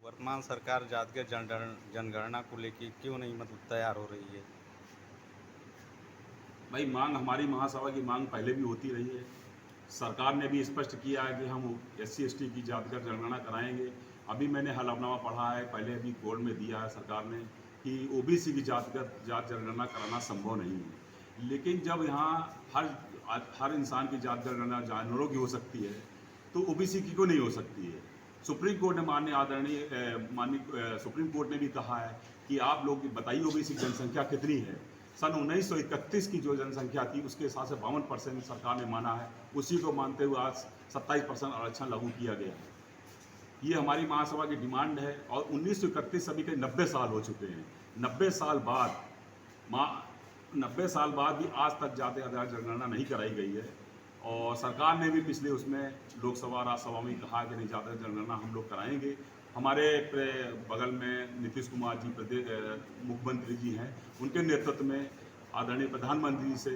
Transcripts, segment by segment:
वर्तमान सरकार जातिगत जनगणना को लेकर क्यों नहीं तैयार हो रही है? भाई मांग हमारी महासभा की मांग पहले भी होती रही है। सरकार ने भी स्पष्ट किया है कि हम SC/ST की जातिगत जनगणना कराएंगे। अभी मैंने हलफनामा पढ़ा है, पहले अभी कोर्ट में दिया है सरकार ने कि OBC की जात जनगणना कराना संभव नहीं है। लेकिन जब यहाँ हर इंसान की जात जनगणना जानवरों की हो सकती है तो OBC की क्यों नहीं हो सकती है? सुप्रीम कोर्ट ने माननीय सुप्रीम कोर्ट ने भी कहा है कि आप लोग बताइए OBC की जनसंख्या कितनी है। सन 1931 की जो जनसंख्या थी उसके हिसाब से 52% सरकार ने माना है, उसी को मानते हुए आज 27% आरक्षण लागू किया गया है। ये हमारी महासभा की डिमांड है और 1931 अभी के 90 साल हो चुके हैं। 90 साल बाद भी आज तक जाति आधार जनगणना नहीं कराई गई है और सरकार ने भी पिछले उसमें लोकसभा राज्यसभा में कहा कि नहीं, जाति जनगणना हम लोग कराएंगे। हमारे बगल में नीतीश कुमार जी मुख्यमंत्री जी हैं, उनके नेतृत्व में आदरणीय प्रधानमंत्री जी से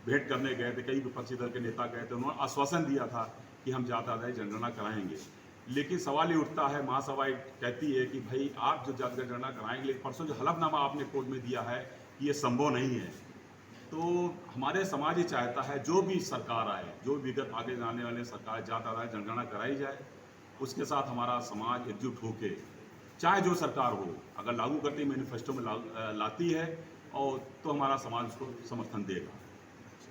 भेंट करने गए थे, कई विपक्षी दल के नेता गए थे, उन्होंने आश्वासन दिया था कि हम जाति आधार जनगणना कराएंगे। लेकिन सवाल ये उठता है, महासभा कहती है कि भाई आप जो जाति जनगणना कराएंगे, लेकिन परसों जो हलफनामा आपने कोर्ट में दिया है ये संभव नहीं है। तो हमारे समाज ये चाहता है जो भी सरकार आए, जो विगत आगे जाने वाले सरकार जाति आधार जनगणना कराई जाए, उसके साथ हमारा समाज एकजुट होके, चाहे जो सरकार हो, अगर लागू करती मैनिफेस्टो में लाती है और तो हमारा समाज उसको समर्थन देगा।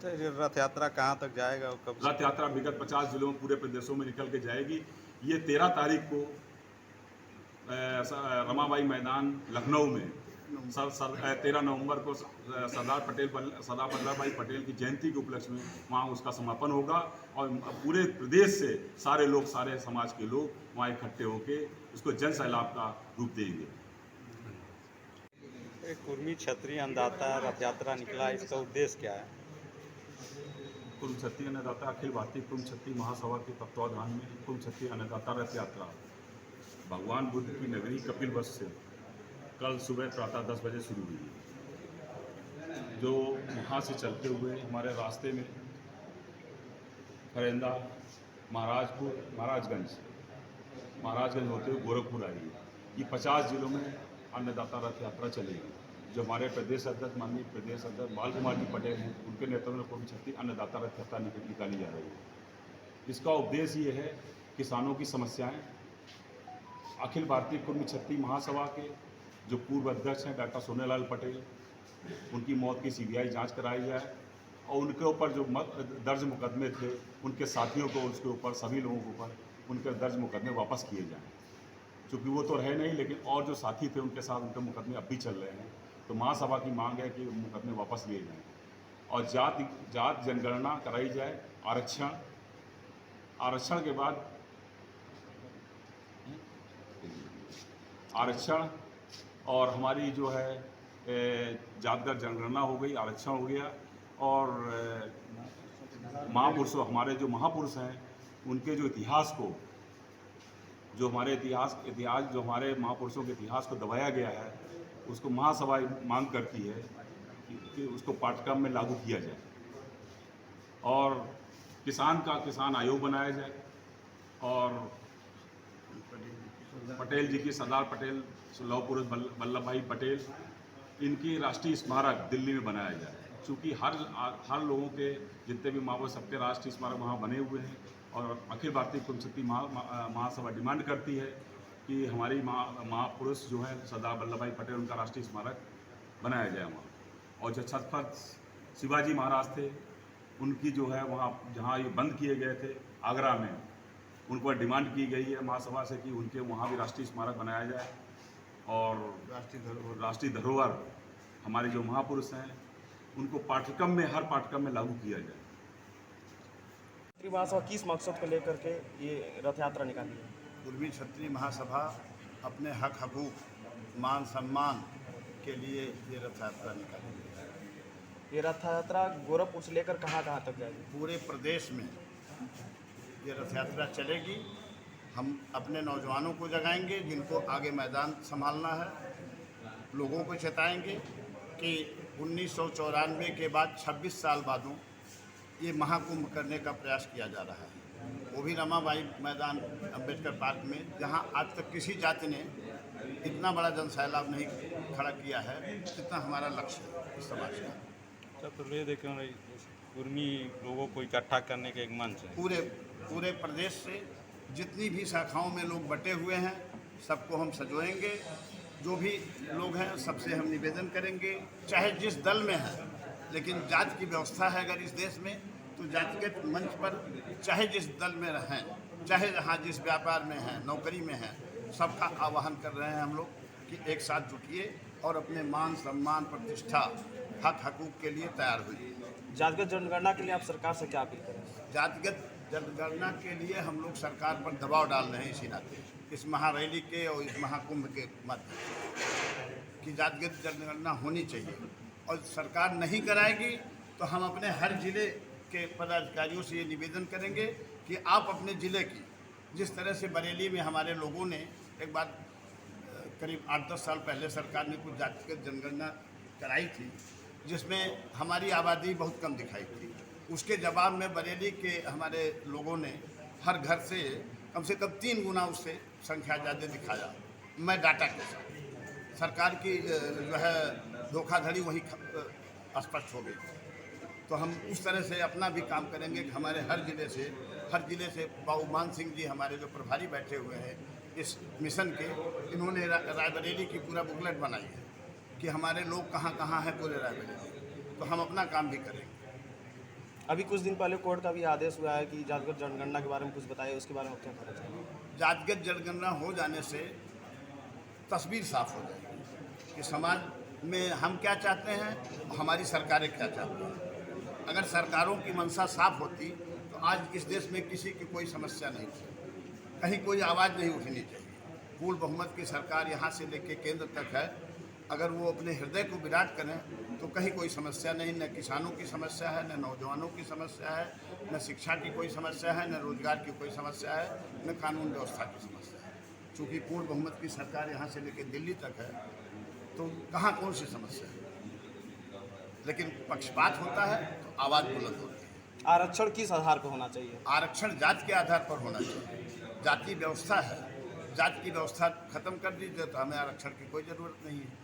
तो रथ यात्रा कहाँ तक जाएगा और कब? रथ यात्रा विगत 50 जिलों में पूरे प्रदेशों में निकल के जाएगी। ये 13 तारीख को रमाबाई मैदान लखनऊ में 13 नवंबर को सरदार वल्लभ भाई पटेल की जयंती के उपलक्ष्य में वहाँ उसका समापन होगा और पूरे प्रदेश से सारे लोग, सारे समाज के लोग वहाँ इकट्ठे होकर उसको जन सैलाब का रूप देंगे। कुर्मी क्षत्रिय अन्नदाता रथ यात्रा निकला, इसका उद्देश्य क्या है? कुर्म क्षत्रिय अन्नदाता अखिल भारतीय कुर्म क्षत्रिय महासभा के तत्वाधान में कुर्म क्षत्रिय अन्नदाता रथ यात्रा भगवान बुद्ध की नगरी कपिलवस्तु से कल सुबह प्रातः 10 बजे शुरू हुई, जो वहाँ से चलते हुए हमारे रास्ते में फरेंदा, महाराजगंज होते हुए गोरखपुर आएगी। ये 50 जिलों में अन्नदाता रथ यात्रा चलेगी, जो हमारे प्रदेश अध्यक्ष माननीय प्रदेश अध्यक्ष बाल कुमार जी पटेल हैं, उनके नेतृत्व में कुर्म क्षत्रिय अन्नदाता रथ यात्रा निकाली जा रही है। इसका उद्देश्य ये है, किसानों की समस्याएं, अखिल भारतीय कुर्म क्षत्रिय महासभा के जो पूर्व अध्यक्ष हैं डॉक्टर सोनेलाल पटेल, उनकी मौत की CBI जांच कराई जाए और उनके ऊपर जो दर्ज मुकदमे थे, उनके साथियों को, उसके ऊपर सभी लोगों के ऊपर उनके दर्ज मुकदमे वापस किए जाएँ। चूँकि वो तो रहे नहीं, लेकिन और जो साथी थे उनके साथ उनके मुकदमे अब भी चल रहे हैं। तो महासभा की मांग है कि मुकदमे वापस लिए जाएँ और जात जनगणना कराई जाए। आरक्षण के बाद आरक्षण और हमारी जो है जातगत जनगणना हो गई, आरक्षण हो गया और महापुरुषों, हमारे जो महापुरुष हैं उनके जो इतिहास को, जो हमारे इतिहास जो हमारे महापुरुषों के इतिहास को दबाया गया है, उसको महासभा मांग करती है कि उसको पाठ्यक्रम में लागू किया जाए और किसान आयोग बनाया जाए और पटेल जी की, सरदार पटेल, लौह पुरुष वल्लभ भाई पटेल, इनकी राष्ट्रीय स्मारक दिल्ली में बनाया जाए। चूँकि हर लोगों के जितने भी महापुरुष, सबके राष्ट्रीय स्मारक वहाँ बने हुए हैं और अखिल भारतीय पुण्यशक्ति महासभा डिमांड करती है कि हमारी महापुरुष जो है सरदार वल्लभ भाई पटेल, उनका राष्ट्रीय स्मारक बनाया जाए वहाँ। और जो छत्रपति शिवाजी महाराज थे, उनकी जो है वहाँ जहाँ ये बंद किए गए थे आगरा में, उन पर डिमांड की गई है महासभा से कि उनके वहाँ भी राष्ट्रीय स्मारक बनाया जाए और राष्ट्रीय धरोहर हमारे जो महापुरुष हैं उनको पाठ्यक्रम में, हर पाठ्यक्रम में लागू किया जाए। क्षत्रिय महासभा किस मकसद को लेकर के ये रथ यात्रा निकाली है? पूर्वी क्षत्रिय महासभा अपने हक हकूक, मान सम्मान के लिए ये रथ यात्रा निकाली है। ये रथ यात्रा गोरखपुर से लेकर कहाँ कहाँ तक जाएगी? पूरे प्रदेश में ये रथ यात्रा चलेगी। हम अपने नौजवानों को जगाएंगे जिनको आगे मैदान संभालना है, लोगों को चेताएंगे कि 1994 के बाद 26 साल बादों ये महाकुंभ करने का प्रयास किया जा रहा है, वो भी रमाबाई मैदान अम्बेडकर पार्क में, जहां आज तक किसी जाति ने इतना बड़ा जनसैलाब नहीं खड़ा किया है जितना हमारा लक्ष्य है इस समाज का। तो ये देखें कुर्मी लोगों को इकट्ठा करने का एक मंच है। पूरे प्रदेश से जितनी भी शाखाओं में लोग बटे हुए हैं सबको हम सजोएंगे। जो भी लोग हैं सबसे हम निवेदन करेंगे, चाहे जिस दल में हैं, लेकिन जाति की व्यवस्था है अगर इस देश में, तो जातिगत मंच पर चाहे जिस दल में रहें, चाहे जहाँ जिस व्यापार में हैं, नौकरी में हैं, सबका आह्वान कर रहे हैं हम लोग कि एक साथ जुटिए और अपने मान सम्मान, प्रतिष्ठा, हक हकूक के लिए तैयार होइए। जातिगत जनगणना के लिए आप सरकार से क्या अपील करें? जातिगत जनगणना के लिए हम लोग सरकार पर दबाव डाल रहे हैं इसी नाते, इस महारैली के और इस महाकुंभ के माध्यम से, कि जातिगत जनगणना होनी चाहिए। और सरकार नहीं कराएगी तो हम अपने हर जिले के पदाधिकारियों से ये निवेदन करेंगे कि आप अपने ज़िले की, जिस तरह से बरेली में हमारे लोगों ने एक बार करीब 8-10 साल पहले सरकार ने कुछ जातिगत जनगणना कराई थी जिसमें हमारी आबादी बहुत कम दिखाई थी, उसके जवाब में बरेली के हमारे लोगों ने हर घर से कम 3 गुना उससे संख्या ज़्यादा दिखाया। मैं डाटा के साथ, सरकार की जो है धोखाधड़ी वही स्पष्ट हो गई। तो हम उस तरह से अपना भी काम करेंगे कि हमारे हर जिले से बाबू मान सिंह जी हमारे जो प्रभारी बैठे हुए हैं इस मिशन के, इन्होंने रायबरेली की पूरा बुकलेट बनाई है कि हमारे लोग कहाँ कहाँ हैं पूरे रायबरेली, तो हम अपना काम भी करेंगे। अभी कुछ दिन पहले कोर्ट का भी आदेश हुआ है कि जातिगत जनगणना के बारे में कुछ बताइए, उसके बारे में क्या कहना चाहिए? जातिगत जनगणना हो जाने से तस्वीर साफ हो जाएगी कि समाज में हम क्या चाहते हैं, हमारी सरकारें क्या चाहती हैं। अगर सरकारों की मंशा साफ होती तो आज इस देश में किसी की कोई समस्या नहीं थी, कहीं कोई आवाज़ नहीं उठनी चाहिए। पूर्ण बहुमत की सरकार यहाँ से लेकर केंद्र तक है, अगर वो अपने हृदय को विराट करें तो कहीं कोई समस्या नहीं, न किसानों की समस्या है, न नौजवानों की समस्या है, न शिक्षा की कोई समस्या है, न रोजगार की कोई समस्या है, न कानून व्यवस्था की समस्या है। चूँकि पूर्ण बहुमत की सरकार यहाँ से लेकर दिल्ली तक है तो कहाँ कौन सी समस्या है, लेकिन पक्षपात होता है तो आवाज़ बुलंद होती है। आरक्षण किस आधार पर होना चाहिए? आरक्षण जाति के आधार पर होना चाहिए। जाति व्यवस्था है, जाति की व्यवस्था खत्म कर दीजिए तो हमें आरक्षण की कोई ज़रूरत नहीं है।